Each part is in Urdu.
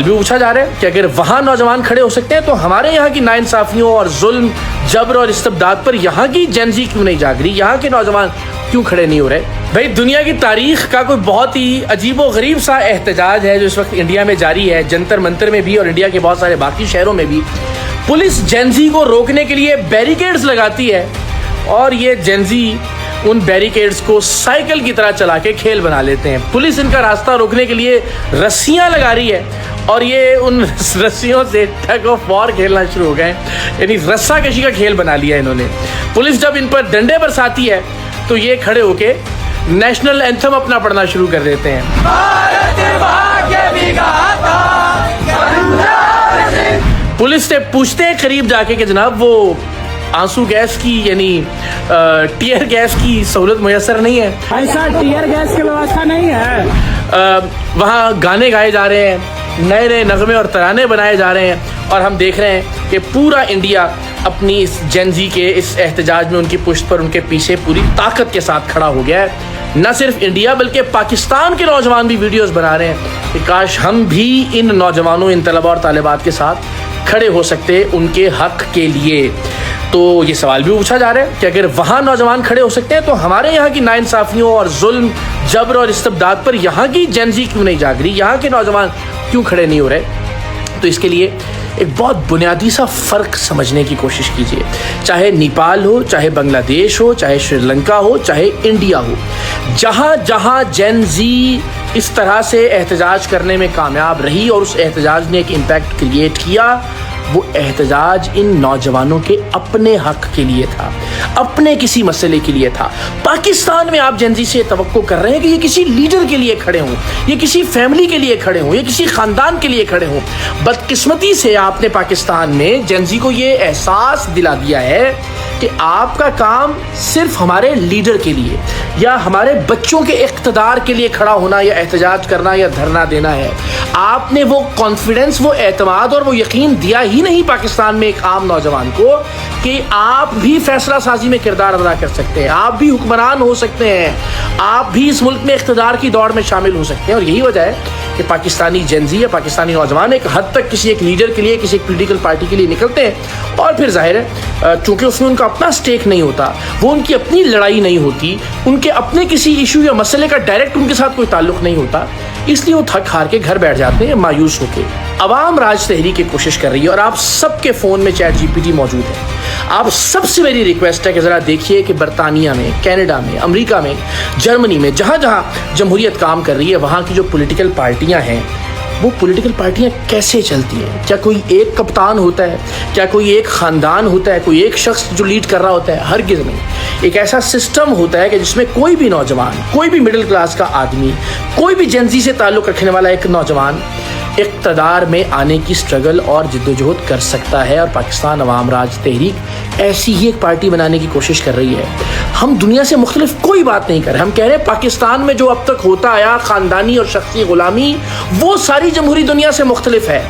بھی پوچھا جا رہا ہے کہ اگر وہاں نوجوان کھڑے ہو سکتے ہیں تو ہمارے یہاں کی ناانصافیوں اور ظلم جبر اور استبداد پر یہاں کی جین زی کیوں نہیں جاگ رہی, یہاں کے نوجوان کیوں کھڑے نہیں ہو رہے؟ بھائی دنیا کی تاریخ کا کوئی بہت ہی عجیب و غریب سا احتجاج ہے جو اس وقت انڈیا میں جاری ہے, جنتر منتر میں بھی اور انڈیا کے بہت سارے باقی شہروں میں بھی. پولیس جین زی کو روکنے کے لیے بیریکیڈز لگاتی ہے اور یہ جین زی ان بیریکیڈز کو سائیکل کی طرح چلا کے کھیل بنا لیتے ہیں. پولیس ان کا راستہ روکنے کے لیے رسیاں لگا رہی ہے اور یہ ان رسیوں سے ٹگ آف وار کھیلنا شروع ہو گئے, یعنی رسا کشی کا کھیل بنا لیا انہوں نے. پولیس جب ان پر ڈنڈے برساتی ہے تو یہ کھڑے ہو کے نیشنل اینتھم اپنا پڑھنا شروع کر دیتے ہیں. پولیس سے پوچھتے ہیں قریب جا کے کہ جناب وہ آنسو گیس کی یعنی ٹیئر گیس کی سہولت میسر نہیں ہے؟ ایسا ٹیئر گیس کی ویوستھا نہیں ہے. وہاں گانے گائے جا رہے ہیں, نئے نئے نغمے اور ترانے بنائے جا رہے ہیں اور ہم دیکھ رہے ہیں کہ پورا انڈیا اپنی اس جین زی کے اس احتجاج میں ان کی پشت پر ان کے پیچھے پوری طاقت کے ساتھ کھڑا ہو گیا ہے. نہ صرف انڈیا بلکہ پاکستان کے نوجوان بھی ویڈیوز بنا رہے ہیں کہ کاش ہم بھی ان نوجوانوں, ان طلباء اور طالبات کے ساتھ کھڑے ہو سکتے ان کے حق کے لیے. تو یہ سوال بھی پوچھا جا رہا ہے کہ اگر وہاں نوجوان کھڑے ہو سکتے ہیں تو ہمارے یہاں کی ناانصافیوں اور ظلم جبر اور استبداد پر یہاں کی جین زی کیوں نہیں جاگ رہی, یہاں کے نوجوان کیوں کھڑے نہیں ہو رہے؟ تو اس کے لیے ایک بہت بنیادی سا فرق سمجھنے کی کوشش کیجیے. چاہے نیپال ہو, چاہے بنگلہ دیش ہو, چاہے شری لنکا ہو, چاہے انڈیا ہو, جہاں جہاں جین زی اس طرح سے احتجاج کرنے میں کامیاب رہی اور اس احتجاج نے ایک امپیکٹ کریٹ کیا, وہ احتجاج ان نوجوانوں کے اپنے حق کے لیے تھا, اپنے کسی مسئلے کے لیے تھا. پاکستان میں آپ جین زی سے توقع کر رہے ہیں کہ یہ کسی لیڈر کے لیے کھڑے ہوں, یہ کسی فیملی کے لیے کھڑے ہوں, یہ کسی خاندان کے لیے کھڑے ہوں. بدقسمتی سے آپ نے پاکستان میں جین زی کو یہ احساس دلا دیا ہے کہ آپ کا کام صرف ہمارے لیڈر کے لیے یا ہمارے بچوں کے اقتدار کے لیے کھڑا ہونا یا احتجاج کرنا یا دھرنا دینا ہے. آپ نے وہ کانفیڈنس, وہ اعتماد اور وہ یقین دیا ہی نہیں پاکستان میں ایک عام نوجوان کو کہ آپ بھی فیصلہ سازی میں کردار ادا کر سکتے ہیں, آپ بھی حکمران ہو سکتے ہیں, آپ بھی اس ملک میں اقتدار کی دوڑ میں شامل ہو سکتے ہیں. اور یہی وجہ ہے کہ پاکستانی جین زی یا پاکستانی نوجوان ایک حد تک کسی ایک لیڈر کے لیے, کسی ایک پولیٹیکل پارٹی کے لیے نکلتے ہیں اور پھر ظاہر ہے چونکہ اس میں ان کا اپنا سٹیک نہیں ہوتا, وہ ان کی اپنی لڑائی نہیں ہوتی, ان کے اپنے کسی ایشو یا مسئلے کا ڈائریکٹ ان کے ساتھ کوئی تعلق نہیں ہوتا, اس لیے وہ تھک ہار کے گھر بیٹھ جاتے ہیں مایوس ہو کے. عوام راج تحریک کی کوشش کر رہی ہے اور آپ سب کے فون میں چیٹ جی پی ٹی موجود ہے. آپ سب سے میری ریکویسٹ ہے کہ ذرا دیکھیے کہ برطانیہ میں, کینیڈا میں, امریکہ میں, جرمنی میں, جہاں جہاں جمہوریت کام کر رہی ہے وہاں کی جو پولیٹیکل پارٹیاں ہیں وہ پولیٹیکل پارٹیاں کیسے چلتی ہیں. کیا کوئی ایک کپتان ہوتا ہے؟ کیا کوئی ایک خاندان ہوتا ہے, کوئی ایک شخص جو لیڈ کر رہا ہوتا ہے؟ ہرگز نہیں. ایک ایسا سسٹم ہوتا ہے کہ جس میں کوئی بھی نوجوان, کوئی بھی مڈل کلاس کا آدمی, کوئی بھی جین زی سے تعلق رکھنے والا ایک نوجوان اقتدار میں آنے کی سٹرگل اور جدوجہد کر سکتا ہے. اور پاکستان عوام راج تحریک ایسی ہی ایک پارٹی بنانے کی کوشش کر رہی ہے. ہم دنیا سے مختلف کوئی بات نہیں کر رہے, ہم کہہ رہے ہیں پاکستان میں جو اب تک ہوتا آیا خاندانی اور شخصی غلامی, وہ ساری جمہوری دنیا سے مختلف ہے.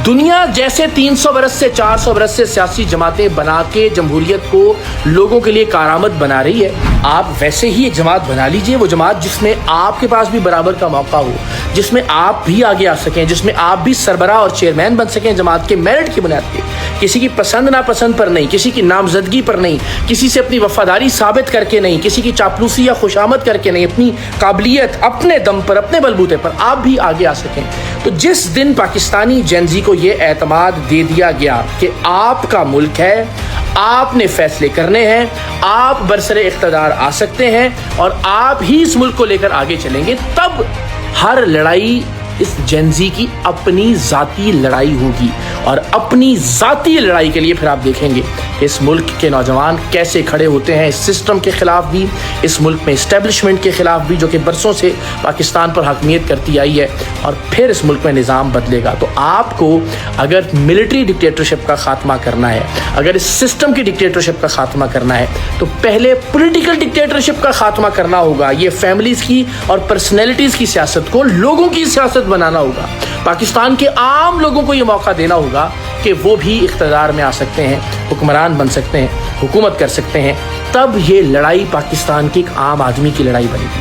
دنیا جیسے 300 برس سے 400 برس سے سیاسی جماعتیں بنا کے جمہوریت کو لوگوں کے لیے کارآمد بنا رہی ہے, آپ ویسے ہی ایک جماعت بنا لیجئے. وہ جماعت جس میں آپ کے پاس بھی برابر کا موقع ہو, جس میں آپ بھی آگے آ سکیں, جس میں آپ بھی سربراہ اور چیئرمین بن سکیں جماعت کے میرٹ کی بنیاد پہ, کسی کی پسند ناپسند پر نہیں, کسی کی نامزدگی پر نہیں, کسی سے اپنی وفاداری ثابت کر کے نہیں, کسی کی چاپلوسی یا خوشامد کر کے نہیں, اپنی قابلیت اپنے دم پر, اپنے بلبوتے پر آپ بھی آگے آ سکیں. تو جس دن پاکستانی جین زی کو یہ اعتماد دے دیا گیا کہ آپ کا ملک ہے, آپ نے فیصلے کرنے ہیں, آپ برسر اقتدار آ سکتے ہیں اور آپ ہی اس ملک کو لے کر آگے چلیں گے, تب ہر لڑائی اس جین زی کی اپنی ذاتی لڑائی ہوگی. اور اپنی ذاتی لڑائی کے لیے پھر آپ دیکھیں گے کہ اس ملک کے نوجوان کیسے کھڑے ہوتے ہیں اس سسٹم کے خلاف بھی, اس ملک میں اسٹیبلشمنٹ کے خلاف بھی جو کہ برسوں سے پاکستان پر حاکمیت کرتی آئی ہے, اور پھر اس ملک میں نظام بدلے گا. تو آپ کو اگر ملٹری ڈکٹیٹرشپ کا خاتمہ کرنا ہے, اگر اس سسٹم کی ڈکٹیٹرشپ کا خاتمہ کرنا ہے, تو پہلے پولیٹیکل ڈکٹیٹرشپ کا خاتمہ کرنا ہوگا. یہ فیملیز کی اور پرسنالٹیز کی سیاست کو لوگوں کی سیاست بنانا ہوگا. پاکستان کے عام لوگوں کو یہ موقع دینا ہوگا کہ وہ بھی اقتدار میں آ سکتے ہیں, حکمران بن سکتے ہیں, حکومت کر سکتے ہیں. تب یہ لڑائی پاکستان کی ایک عام آدمی کی لڑائی بنے گی.